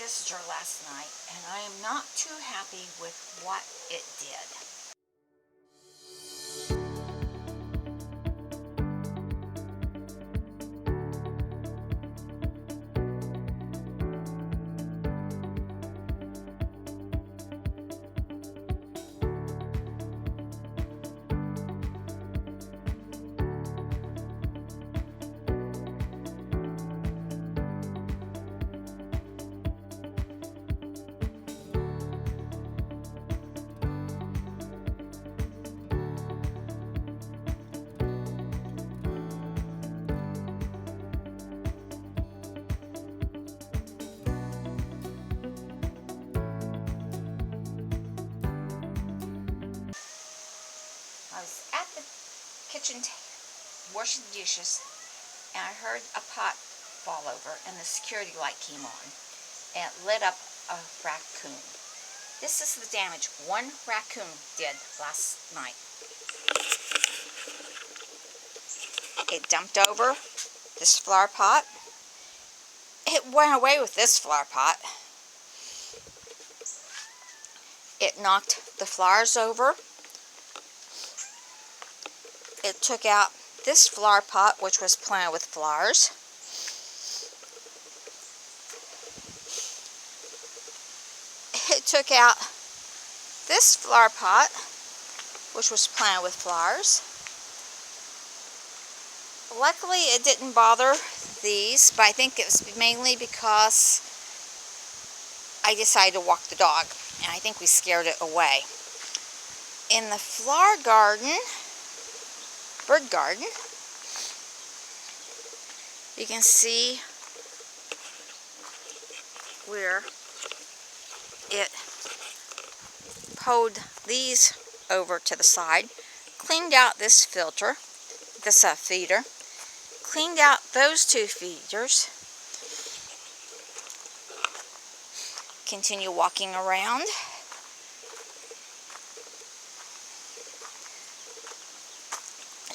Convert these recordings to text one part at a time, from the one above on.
visitor last night, and I am not too happy with what it did. I was at the kitchen washing the dishes, and I heard a pot fall over, and the security light came on, and it lit up a raccoon. This is the damage one raccoon did last night. It dumped over this flower pot. It went away with this flower pot. It knocked the flowers over. It took out this flower pot, which was planted with flowers. It took out this flower pot, which was planted with flowers. Luckily, it didn't bother these, but I think it was mainly because I decided to walk the dog, and I think we scared it away. In the flower garden, bird garden, you can see where it pulled these over to the side, cleaned out this filter, this feeder, cleaned out those two feeders, continue walking around.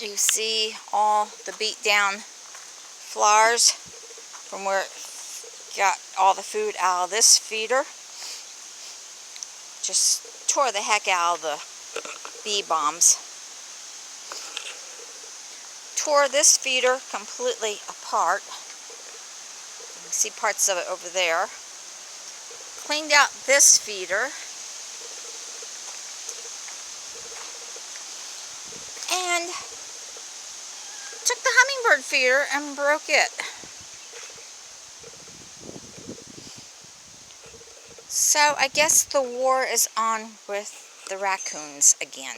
You see all the beat down flowers from where it got all the food out of this feeder. Just tore the heck out of the bee bombs. Tore this feeder completely apart. You can see parts of it over there. Cleaned out this feeder. And took the hummingbird feeder and broke it. So I guess the war is on with the raccoons again.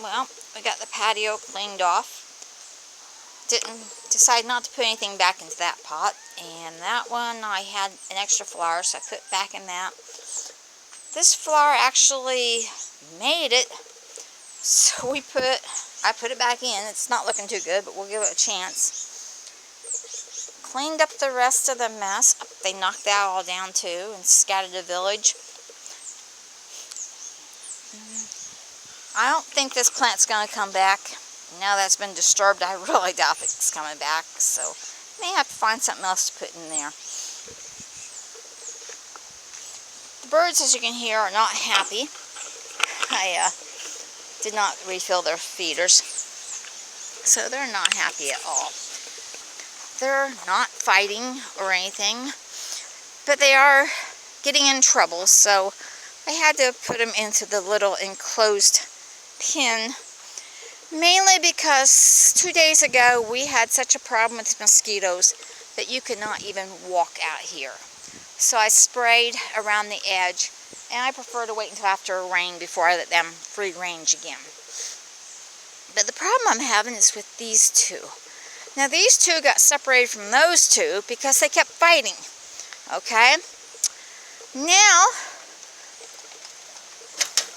Well, we got the patio cleaned off. Decide not to put anything back into that pot. And that one I had an extra flower, so I put back in that. This flower actually made it, so I put it back in. It's not looking too good, but we'll give it a chance. Cleaned up the rest of the mess. They knocked that all down too and scattered the village. I don't think this plant's going to come back. Now that it's been disturbed, I really doubt it's coming back, so may have to find something else to put in there. The birds, as you can hear, are not happy. I did not refill their feeders, so they're not happy at all. They're not fighting or anything, but they are getting in trouble, so I had to put them into the little enclosed pen, mainly because 2 days ago we had such a problem with mosquitoes that you could not even walk out here. So I sprayed around the edge, and I prefer to wait until after rain before I let them free range again. But the problem I'm having is with these two. Now these two got separated from those two because they kept fighting. Okay? Now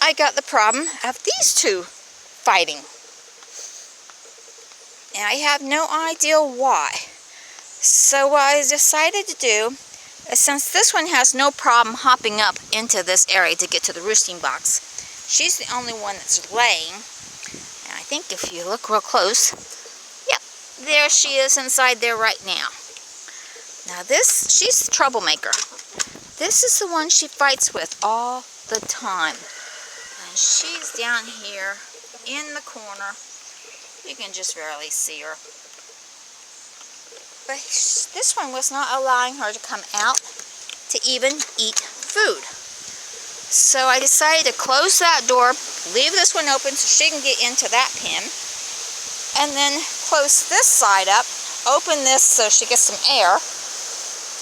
I got the problem of these two fighting. And I have no idea why. So what I decided to do is, since this one has no problem hopping up into this area to get to the roosting box, she's the only one that's laying. And I think if you look real close, yep, There she is inside there right now. Now she's the troublemaker. This is the one she fights with all the time. And she's down here in the corner. You can just barely see her. But this one was not allowing her to come out to even eat food. So I decided to close that door, leave this one open so she can get into that pen, and then close this side up, open this so she gets some air.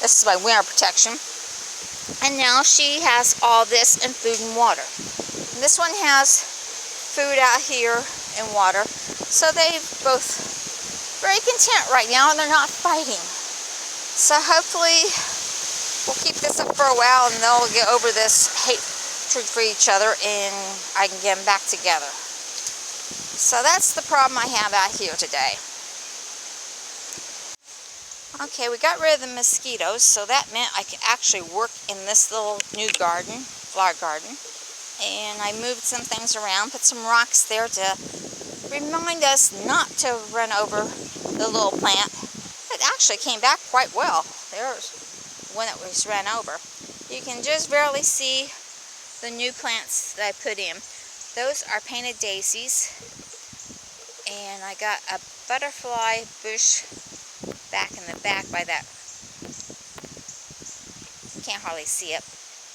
This is my winter protection. And now she has all this and food and water. And this one has food out here and water. So they're both very content right now and they're not fighting. So hopefully we'll keep this up for a while and they'll get over this hatred for each other and I can get them back together. So that's the problem I have out here today. Okay, we got rid of the mosquitoes, so that meant I could actually work in this little new garden, flower garden. And I moved some things around, put some rocks there to remind us not to run over the little plant. It actually came back quite well. There's when it was run over. You can just barely see the new plants that I put in. Those are painted daisies. And I got a butterfly bush back in the back by that. Can't hardly see it.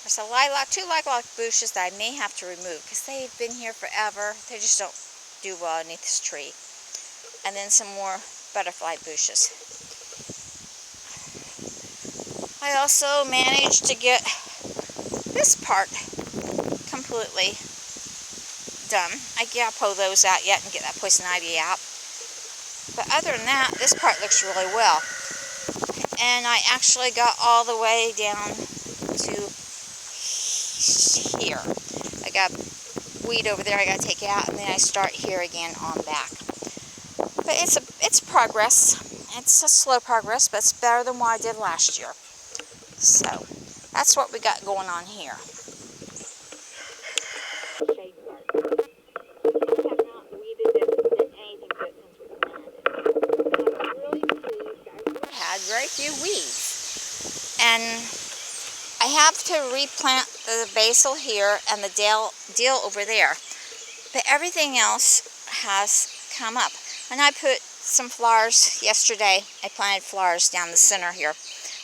There's a lilac, 2 lilac bushes that I may have to remove because they've been here forever. They just don't do well underneath this tree. And then some more butterfly bushes. I also managed to get this part completely done. I can't pull those out yet and get that poison ivy out. But other than that, this part looks really well. And I actually got all the way down to here. I got weed over there I got to take out, and then I start here again on back. But it's progress. It's a slow progress, but it's better than what I did last year. So that's what we got going on here. Very few weeds, and I have to replant the basil here and the dill over there, but everything else has come up. And I put some flowers yesterday. I planted flowers down the center here.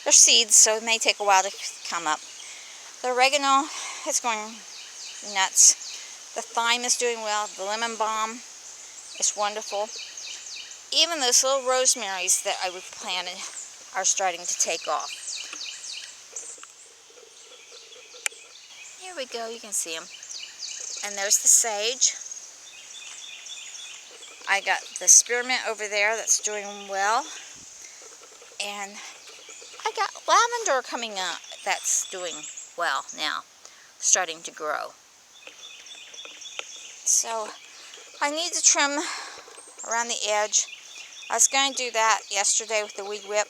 They're seeds, so it may take a while to come up. The oregano is going nuts. The thyme is doing well. The lemon balm is wonderful. Even those little rosemaries that I planted are starting to take off. Here we go, you can see them. And there's the sage. I got the spearmint over there that's doing well. And I got lavender coming up that's doing well now, starting to grow. So I need to trim around the edge. I was going to do that yesterday with the weed whip,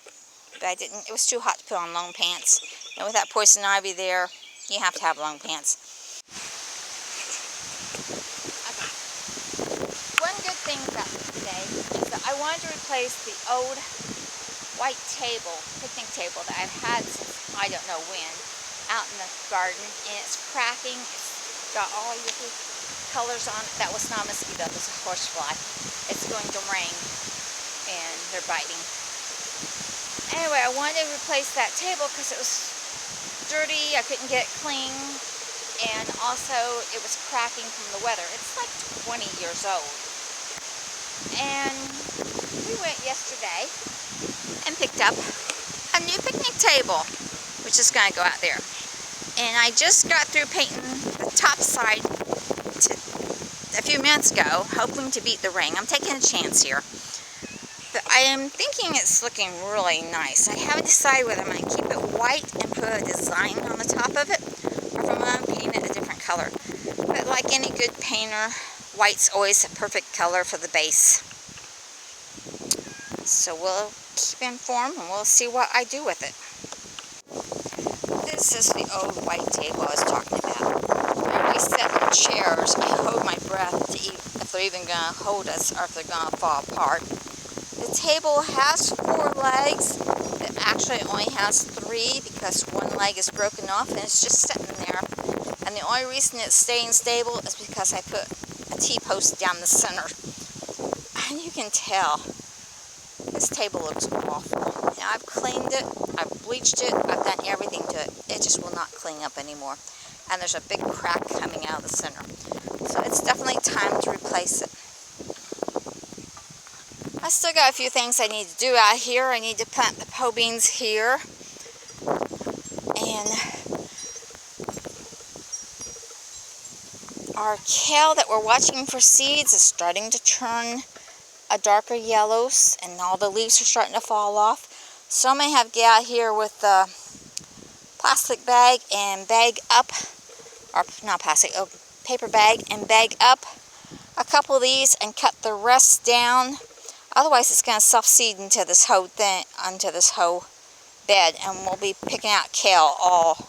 but I didn't. It was too hot to put on long pants. And with that poison ivy there, you have to have long pants. Okay. One good thing about today is that I wanted to replace the old white picnic table that I've had since I don't know when, out in the garden, and it's cracking. It's got all your colors on it. That was not a mosquito, it was a horsefly. It's going to rain, and they're biting. Anyway, I wanted to replace that table because it was dirty, I couldn't get it clean, and also it was cracking from the weather. It's like 20 years old. And we went yesterday and picked up a new picnic table, which is going to go out there. And I just got through painting the top side a few minutes ago, hoping to beat the rain. I'm taking a chance here. But I am thinking it's looking really nice. I haven't decided whether I'm going to keep it white and put a design on the top of it, or if I'm going to paint it a different color. But like any good painter, white's always a perfect color for the base. So we'll keep informed and we'll see what I do with it. This is the old white table I was talking about. Where we set the chairs, I hold my breath to if they're even going to hold us or if they're going to fall apart. The table has 4 legs. It actually only has 3 because one leg is broken off and it's just sitting there. And the only reason it's staying stable is because I put a T-post down the center. And you can tell this table looks awful. Now I've cleaned it, I've bleached it, I've done everything to it. It just will not clean up anymore. And there's a big crack coming out of the center. So it's definitely time to replace it. I still got a few things I need to do out here. I need to plant the po beans here. And our kale that we're watching for seeds is starting to turn a darker yellows, and all the leaves are starting to fall off. So I may have to get out here with the plastic bag and bag up, or not plastic, paper bag, and bag up a couple of these and cut the rest down. Otherwise it's going to self-seed into this whole thing, onto this whole bed, and we'll be picking out kale all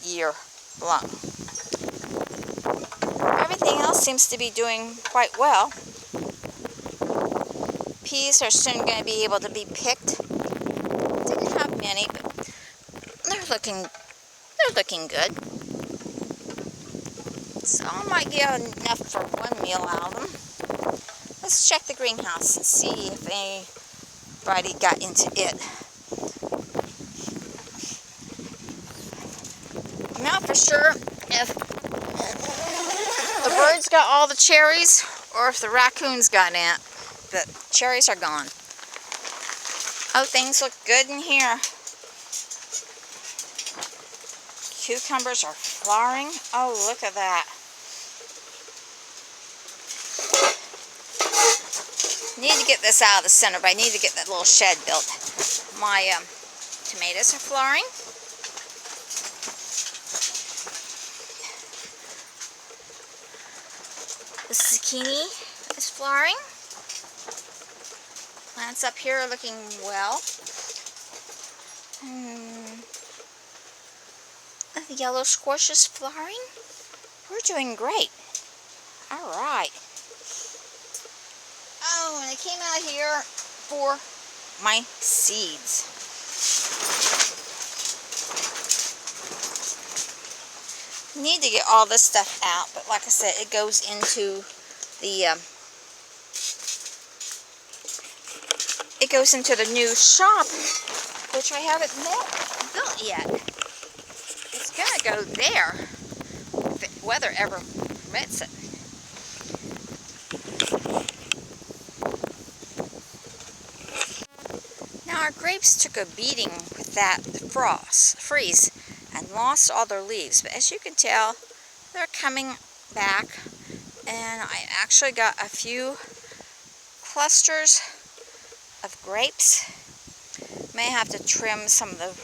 year long. Everything else seems to be doing quite well. Peas are soon going to be able to be picked. Didn't have many, but they're looking good. So I might get enough for one meal out of them. Let's check the greenhouse and see if anybody got into it. I'm not for sure if the birds got all the cherries or if the raccoons got in it, but cherries are gone. Oh, things look good in here. Cucumbers are flowering. Oh, look at that. Need to get this out of the center, but I need to get that little shed built. My tomatoes are flowering. The zucchini is flowering. Plants up here are looking well. The yellow squash is flowering. We're doing great. All right. Oh, and I came out here for my seeds. Need to get all this stuff out, but like I said, it goes into the new shop, which I haven't built yet. It's gonna go there if the weather ever permits it. Now our grapes took a beating with that freeze and lost all their leaves, but as you can tell, they're coming back, and I actually got a few clusters of grapes. May have to trim some of the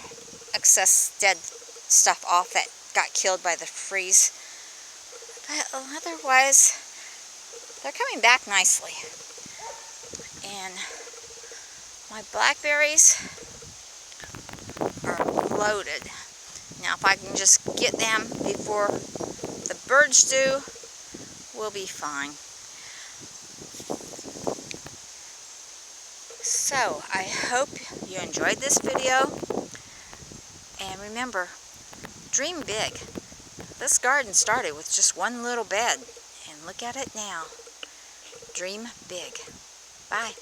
excess dead stuff off that got killed by the freeze, but otherwise they're coming back nicely. And my blackberries are loaded. Now if I can just get them before the birds do, we'll be fine. So I hope you enjoyed this video, and remember, dream big. This garden started with just one little bed, and look at it now. Dream big. Bye.